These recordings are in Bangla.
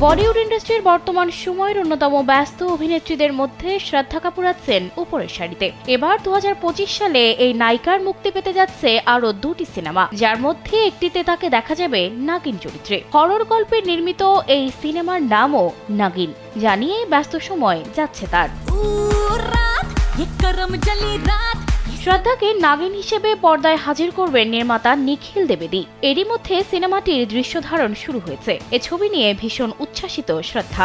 বলিউড ইন্ডাস্ট্রির বর্তমান সময়ের অন্যতম ব্যস্ত অভিনেত্রীদের মধ্যে শ্রদ্ধা কাপুর আছেন উপরের সারিতে। এবার 2025 সালে এই নায়িকার মুক্তি পেতে যাচ্ছে আরো 2টি সিনেমা, যার মধ্যে একটিতে তাকে দেখা যাবে নাগিন চরিত্রে। হরর গল্পে নির্মিত এই সিনেমার নামও নাগিন, জানিয়ে ব্যস্ত সময় যাচ্ছে তার। শ্রদ্ধাকে নাগিন হিসেবে পর্দায় হাজির করবেন নির্মাতা নিখিল দ্বিবেদী। এরই মধ্যে সিনেমাটির দৃশ্য ধারণ শুরু হয়েছে। এ ছবি নিয়ে ভীষণ উচ্ছ্বাসিত শ্রদ্ধা।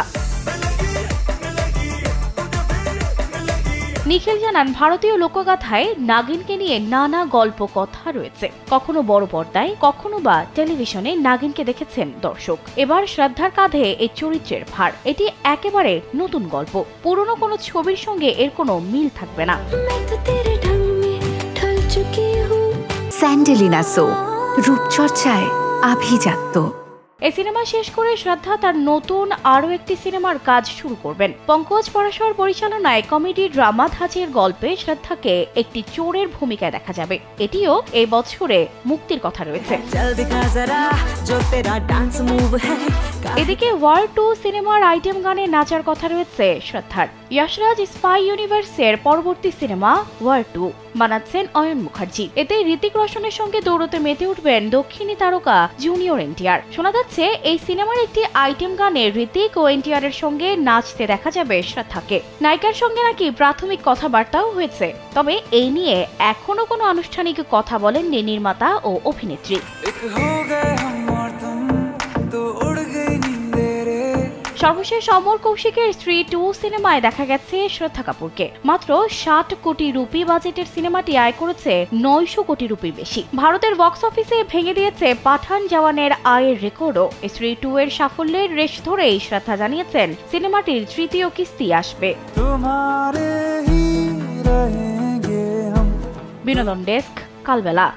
নিখিল জানান, ভারতীয় লোকগাথায় নাগিনকে নিয়ে নানা গল্প কথা রয়েছে। কখনো বড় পর্দায়, কখনো বা টেলিভিশনে নাগিনকে দেখেছেন দর্শক। এবার শ্রদ্ধার কাঁধে এই চরিত্রের ভার। এটি একেবারে নতুন গল্প। পুরনো কোনো ছবির সঙ্গে এর কোনো মিল থাকবে না। স্যান্ডেলিনা সো, রূপচর্চায় আভিজাত্য। এই সিনেমা শেষ করে শ্রদ্ধা তার নতুন আরও একটি সিনেমার কাজ শুরু করবেন। পঙ্কজ পরাশর পরিচালনায় কমেডি ড্রামা ধাঁচের গল্পে শ্রদ্ধাকে একটি চোরের ভূমিকায় দেখা যাবে। এটিও এই বছরে মুক্তির কথা রয়েছে। এদিকে ওয়ার 2 সিনেমার আইটেম গানে নাচার কথা রয়েছে শ্রদ্ধার। যশরাজ স্পাই ইউনিভার্সের পরবর্তী সিনেমা ওয়ার 2 বানাচ্ছেন অয়ন মুখার্জি। এতে ঋতিক রোশনের সঙ্গে দৌড়তে মেতে উঠবেন দক্ষিণী তারকা জুনিয়র এনটিআর। শোনা যাচ্ছে এই সিনেমার একটি আইটেম গানে ঋতিক ও এনটিআর এর সঙ্গে নাচতে দেখা যাবে শ্রদ্ধাকে। নায়িকার সঙ্গে নাকি প্রাথমিক কথাবার্তাও হয়েছে, তবে এই নিয়ে এখনো কোনো আনুষ্ঠানিক কথা বলেননি নির্মাতা ও অভিনেত্রী। সর্বশেষ অমর কৌশিকের স্ত্রী 2 সিনেমায় দেখা গেছে শ্রদ্ধা কাপুরকে। মাত্র 60 কোটি রুপি বাজেটের সিনেমাটি আয় করেছে 900 কোটি রুপির বেশি। ভারতের বক্স অফিসে ভেঙে দিয়েছে পাঠান জওয়ানের আয়ের রেকর্ডও। স্ত্রী 2 এর সাফল্যের রেশ ধরেই শ্রদ্ধা জানিয়েছেন সিনেমাটির 3য় কিস্তি আসবে। বিনোদন ডেস্ক, কালবেলা।